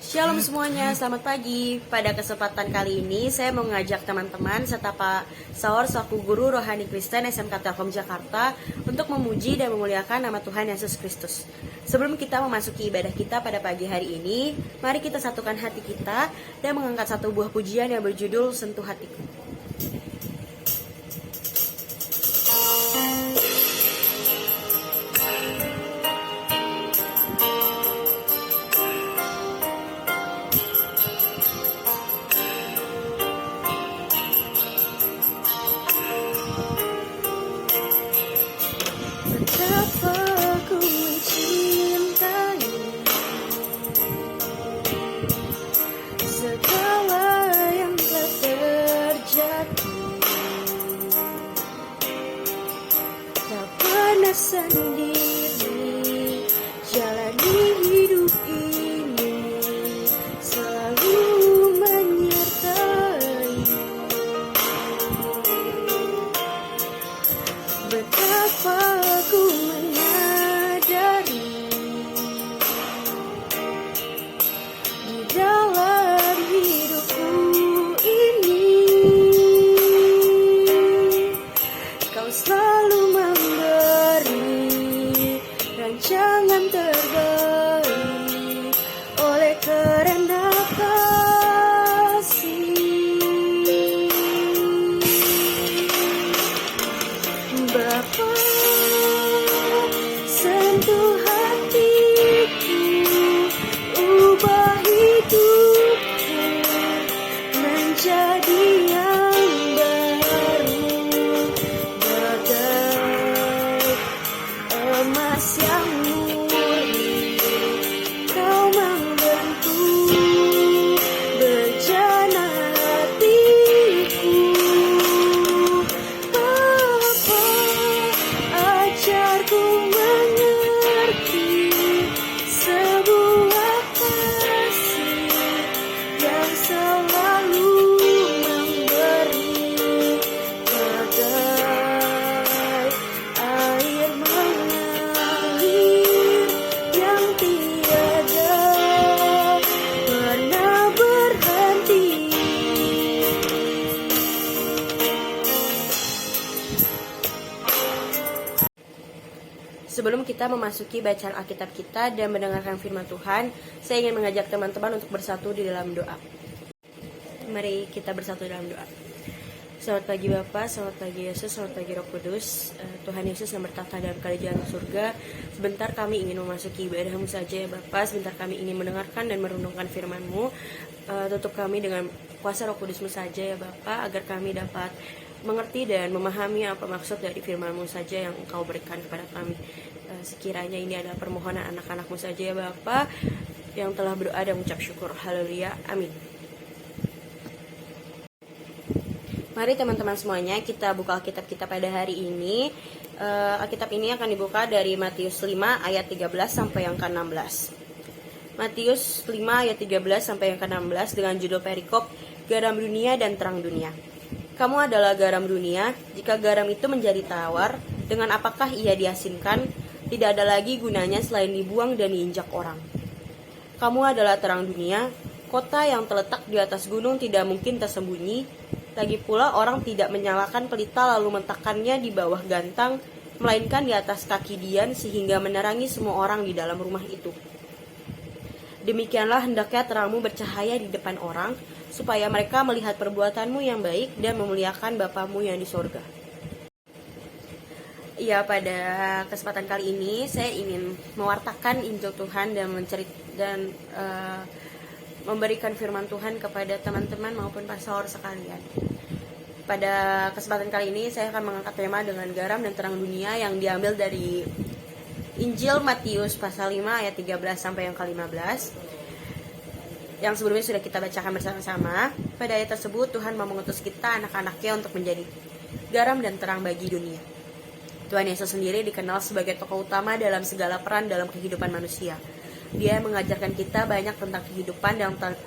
Shalom semuanya, selamat pagi. Pada kesempatan kali ini saya mau mengajak teman-teman serta Pak Saur selaku guru rohani Kristen SMK Telkom Jakarta untuk memuji dan memuliakan nama Tuhan Yesus Kristus. Sebelum kita memasuki ibadah kita pada pagi hari ini, mari kita satukan hati kita dan mengangkat satu buah pujian yang berjudul Sentuh Hatiku. Betapa ku mencintaimu, segala yang telah terjadi tak pernah sendiri jalani hidup ini, selalu menyertai. Betapa ku menyadari di dalam hidupku ini Kau selalu memberi rancangan terbaik oleh karena kasih. Bapa, sentuh hatiku, ubah hidupku menjadi yang baru, bagai emas yang murni. Kau membentuk bejana hatiku. Bapa, ajarku mengerti sebuah kasih yang selalu memberi, bagai air mengalir yang tiada pernah berhenti. Sebelum kita memasuki bacaan Alkitab kita dan mendengarkan firman Tuhan, saya ingin mengajak teman-teman untuk bersatu di dalam doa. Mari kita bersatu dalam doa. Selamat pagi Bapa, selamat pagi Yesus, selamat pagi Roh Kudus. Tuhan Yesus yang bertata dalam kerajaan surga, sebentar kami ingin memasuki ibadah-Mu saja ya Bapa. Sebentar kami ingin mendengarkan dan merenungkan firman-Mu. Tutup kami dengan kuasa Roh Kudus-Mu saja ya Bapa, agar kami dapat mengerti dan memahami apa maksud dari firman-Mu saja yang Engkau berikan kepada kami. Sekiranya ini adalah permohonan anak-anak-Mu saja ya Bapa, yang telah berdoa dan mengucap syukur. Haleluya, amin. Mari teman-teman semuanya kita buka Alkitab kita pada hari ini. Alkitab ini akan dibuka dari Matius 5 ayat 13 sampai yang ke-16. Matius 5 ayat 13 sampai yang ke-16 dengan judul perikop Garam Dunia dan Terang Dunia. Kamu adalah garam dunia. Jika garam itu menjadi tawar, dengan apakah ia diasinkan? Tidak ada lagi gunanya selain dibuang dan diinjak orang. Kamu adalah terang dunia. Kota yang terletak di atas gunung tidak mungkin tersembunyi. Lagi pula orang tidak menyalakan pelita lalu meletakkannya di bawah gantang, melainkan di atas kaki dian sehingga menerangi semua orang di dalam rumah itu. Demikianlah hendaknya terangmu bercahaya di depan orang, supaya mereka melihat perbuatanmu yang baik dan memuliakan Bapamu yang di sorga. Ya, pada kesempatan kali ini saya ingin mewartakan Injil Tuhan dan memberikan firman Tuhan kepada teman-teman maupun pastor sekalian. Pada kesempatan kali ini saya akan mengangkat tema dengan garam dan terang dunia yang diambil dari Injil Matius pasal 5 ayat 13 sampai yang ke-15. Yang sebelumnya sudah kita bacakan bersama-sama. Pada ayat tersebut Tuhan mau mengutus kita anak-anaknya untuk menjadi garam dan terang bagi dunia. Tuhan Yesus sendiri dikenal sebagai tokoh utama dalam segala peran dalam kehidupan manusia. Dia mengajarkan kita banyak tentang kehidupan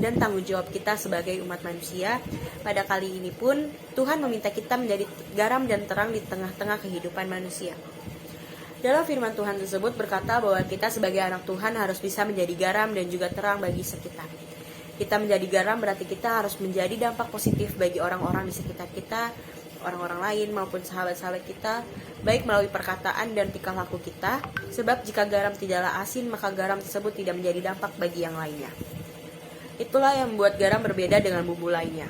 dan tanggung jawab kita sebagai umat manusia. Pada kali ini pun Tuhan meminta kita menjadi garam dan terang di tengah-tengah kehidupan manusia. Dalam firman Tuhan tersebut berkata bahwa kita sebagai anak Tuhan harus bisa menjadi garam dan juga terang bagi sekitar. Kita menjadi garam berarti kita harus menjadi dampak positif bagi orang-orang di sekitar kita, orang-orang lain maupun sahabat-sahabat kita, baik melalui perkataan dan tingkah laku kita. Sebab jika garam tidaklah asin, maka garam tersebut tidak menjadi dampak bagi yang lainnya. Itulah yang membuat garam berbeda dengan bumbu lainnya.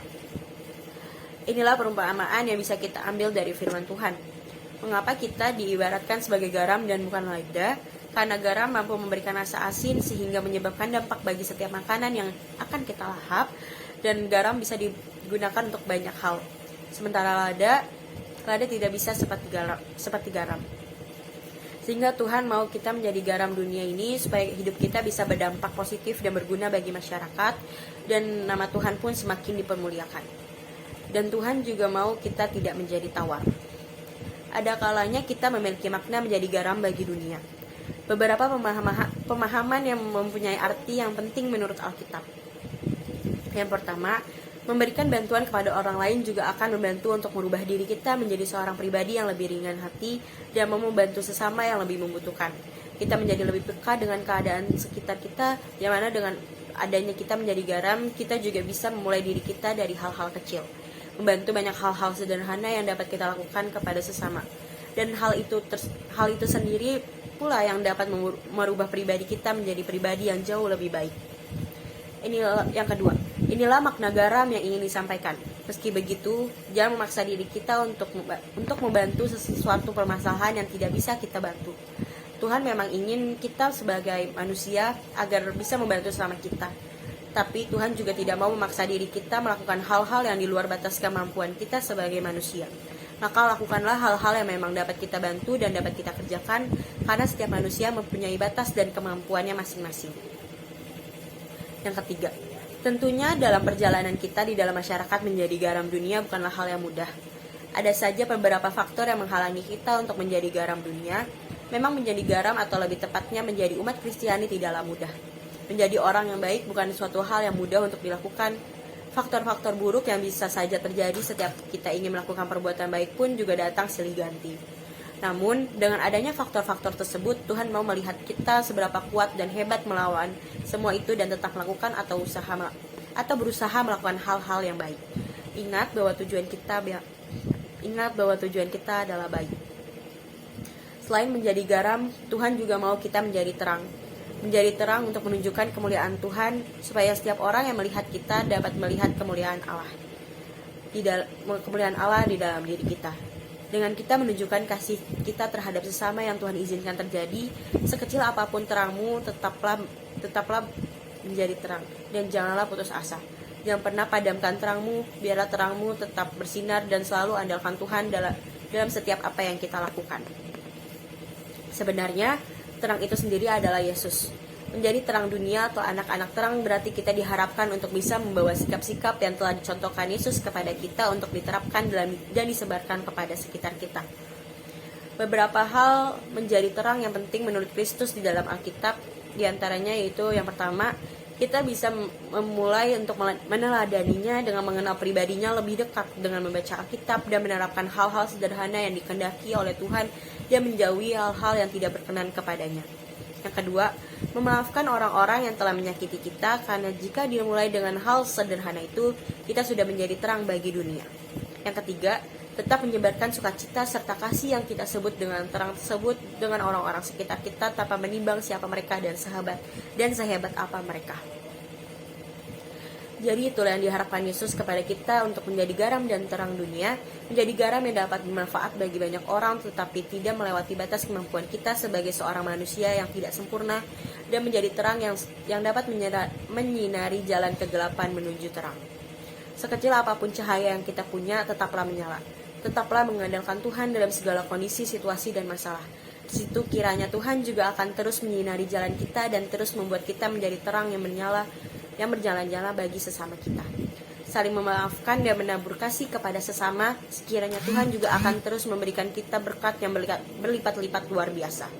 Inilah perumpamaan yang bisa kita ambil dari firman Tuhan. Mengapa kita diibaratkan sebagai garam dan bukan lada? Karena garam mampu memberikan rasa asin sehingga menyebabkan dampak bagi setiap makanan yang akan kita lahap, dan garam bisa digunakan untuk banyak hal. Sementara lada tidak bisa seperti garam. Sehingga Tuhan mau kita menjadi garam dunia ini supaya hidup kita bisa berdampak positif dan berguna bagi masyarakat, dan nama Tuhan pun semakin dipermuliakan. Dan Tuhan juga mau kita tidak menjadi tawar. Ada kalanya kita memiliki makna menjadi garam bagi dunia. Beberapa pemahaman yang mempunyai arti yang penting menurut Alkitab. Yang pertama, memberikan bantuan kepada orang lain juga akan membantu untuk merubah diri kita menjadi seorang pribadi yang lebih ringan hati dan mau membantu sesama yang lebih membutuhkan. Kita menjadi lebih peka dengan keadaan sekitar kita, yang mana dengan adanya kita menjadi garam, kita juga bisa memulai diri kita dari hal-hal kecil. Membantu banyak hal-hal sederhana yang dapat kita lakukan kepada sesama. Dan hal itu sendiri pula yang dapat merubah pribadi kita menjadi pribadi yang jauh lebih baik. Inilah yang kedua. Inilah makna garam yang ingin disampaikan. Meski begitu, jangan memaksa diri kita untuk membantu sesuatu permasalahan yang tidak bisa kita bantu. Tuhan memang ingin kita sebagai manusia agar bisa membantu sesama kita. Tapi Tuhan juga tidak mau memaksa diri kita melakukan hal-hal yang di luar batas kemampuan kita sebagai manusia. Maka lakukanlah hal-hal yang memang dapat kita bantu dan dapat kita kerjakan, karena setiap manusia mempunyai batas dan kemampuannya masing-masing. Yang ketiga, tentunya dalam perjalanan kita di dalam masyarakat menjadi garam dunia bukanlah hal yang mudah. Ada saja beberapa faktor yang menghalangi kita untuk menjadi garam dunia. Memang menjadi garam, atau lebih tepatnya menjadi umat Kristiani, tidaklah mudah. Menjadi orang yang baik bukan suatu hal yang mudah untuk dilakukan. Faktor-faktor buruk yang bisa saja terjadi setiap kita ingin melakukan perbuatan baik pun juga datang silih ganti. Namun, dengan adanya faktor-faktor tersebut, Tuhan mau melihat kita seberapa kuat dan hebat melawan semua itu dan tetap melakukan atau berusaha melakukan hal-hal yang baik. Ingat bahwa tujuan kita adalah baik. Selain menjadi garam, Tuhan juga mau kita menjadi terang. Menjadi terang untuk menunjukkan kemuliaan Tuhan, supaya setiap orang yang melihat kita dapat melihat kemuliaan Allah di dalam diri kita. Dengan kita menunjukkan kasih kita terhadap sesama yang Tuhan izinkan terjadi, sekecil apapun terangmu, tetaplah menjadi terang, dan janganlah putus asa. Jangan pernah padamkan terangmu, biarlah terangmu tetap bersinar, dan selalu andalkan Tuhan dalam setiap apa yang kita lakukan. Sebenarnya, terang itu sendiri adalah Yesus. Menjadi terang dunia atau anak-anak terang berarti kita diharapkan untuk bisa membawa sikap-sikap yang telah dicontohkan Yesus kepada kita untuk diterapkan dan disebarkan kepada sekitar kita. Beberapa hal menjadi terang yang penting menurut Kristus di dalam Alkitab, diantaranya yaitu yang pertama, kita bisa memulai untuk meneladaninya dengan mengenal pribadinya lebih dekat dengan membaca Alkitab dan menerapkan hal-hal sederhana yang dikehendaki oleh Tuhan dan menjauhi hal-hal yang tidak berkenan kepadanya. Yang kedua, memaafkan orang-orang yang telah menyakiti kita, karena jika dimulai dengan hal sederhana itu, kita sudah menjadi terang bagi dunia. Yang ketiga, tetap menyebarkan sukacita serta kasih yang kita sebut dengan terang tersebut dengan orang-orang sekitar kita tanpa menimbang siapa mereka dan sehebat apa mereka. Jadi itulah yang diharapkan Yesus kepada kita untuk menjadi garam dan terang dunia, menjadi garam yang dapat bermanfaat bagi banyak orang tetapi tidak melewati batas kemampuan kita sebagai seorang manusia yang tidak sempurna, dan menjadi terang yang dapat menyinari jalan kegelapan menuju terang. Sekecil apapun cahaya yang kita punya, tetaplah menyala. Tetaplah mengandalkan Tuhan dalam segala kondisi, situasi, dan masalah. Di situ kiranya Tuhan juga akan terus menyinari jalan kita dan terus membuat kita menjadi terang yang menyala, yang berjalan-jalan bagi sesama kita. Saling memaafkan dan menabur kasih kepada sesama, sekiranya Tuhan juga akan terus memberikan kita berkat yang berlipat-lipat luar biasa.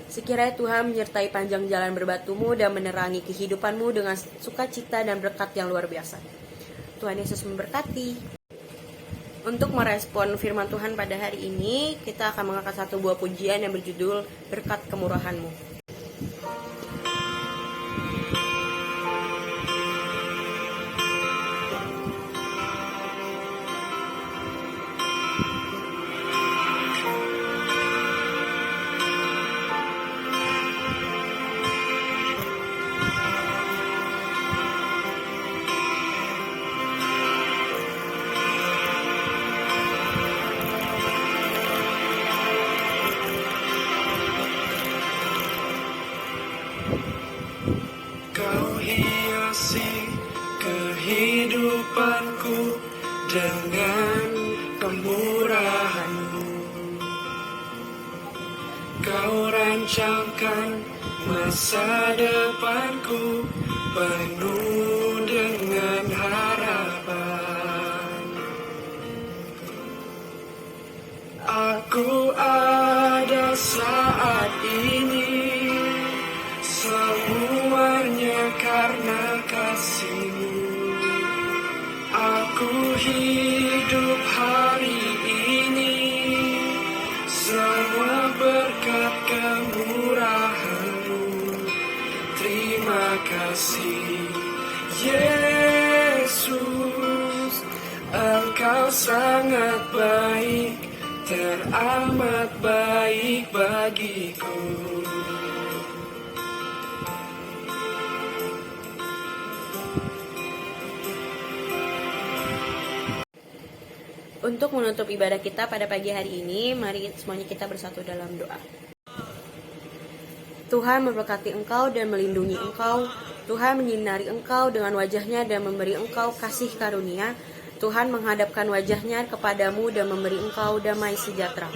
Sekiranya Tuhan menyertai panjang jalan berbatumu dan menerangi kehidupanmu dengan sukacita dan berkat yang luar biasa. Tuhan Yesus memberkati. Untuk merespon firman Tuhan pada hari ini, kita akan mengangkat satu buah pujian yang berjudul Berkat Kemurahan-Mu. Kau hiasi kehidupanku dengan kemurahan-Mu. Kau rancangkan masa depanku penuh dengan harapan. Aku ada saat ini, semuanya karena kasih-Mu. Aku hidup hari ini, semua berkat kemurahan-Mu. Terima kasih Yesus, Engkau sangat baik, teramat baik bagiku. Untuk menutup ibadah kita pada pagi hari ini, mari semuanya kita bersatu dalam doa. Tuhan memberkati engkau dan melindungi engkau. Tuhan menyinari engkau dengan wajahnya dan memberi engkau kasih karunia. Tuhan menghadapkan wajahnya kepadamu dan memberi engkau damai sejahtera.